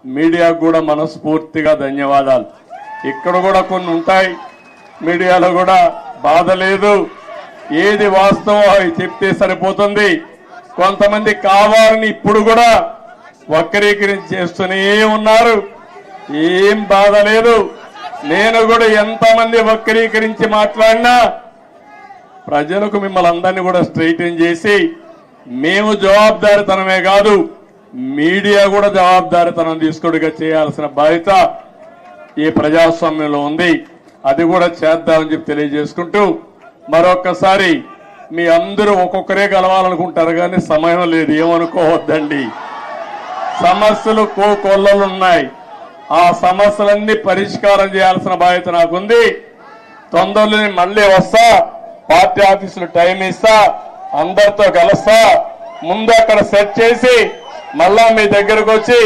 మీడియాకు కూడా మనస్ఫూర్తిగా ధన్యవాదాలు. ఇక్కడ కూడా కొన్ని ఉంటాయి, మీడియాలో కూడా బాధ లేదు, ఏది వాస్తవం అవి చెప్తే సరిపోతుంది. కొంతమంది కావాలని ఇప్పుడు కూడా వక్రీకరించి చేస్తూనే ఉన్నారు. ఏం బాధ లేదు. నేను కూడా ఎంతమంది వక్రీకరించి మాట్లాడినా ప్రజలకు మిమ్మల్ని అందరినీ కూడా స్ట్రైటన్ చేసి మేము జవాబుదారీతనమే కాదు మీడియా కూడా జవాబుదారీతనం తీసుకుడిగా చేయాల్సిన బాధ్యత ఈ ప్రజాస్వామ్యంలో ఉంది. అది కూడా చేద్దామని చెప్పి తెలియజేసుకుంటూ మరొక్కసారి మీ అందరూ ఒక్కొక్కరే కలవాలనుకుంటారు కానీ సమయం లేదు, ఏమనుకోవద్దండి. సమస్యలు కోకొల్లలున్నాయి. ఆ సమస్యలన్నీ పరిష్కారం చేయాల్సిన బాధ్యత నాకుంది. తొందరలో మళ్ళీ వస్తా, పార్టీ ఆఫీసులో టైం ఇస్తా, అందరితో కలుస్తా, ముందు అక్కడ సెట్ చేసి మళ్ళా మీ దగ్గరకు వచ్చి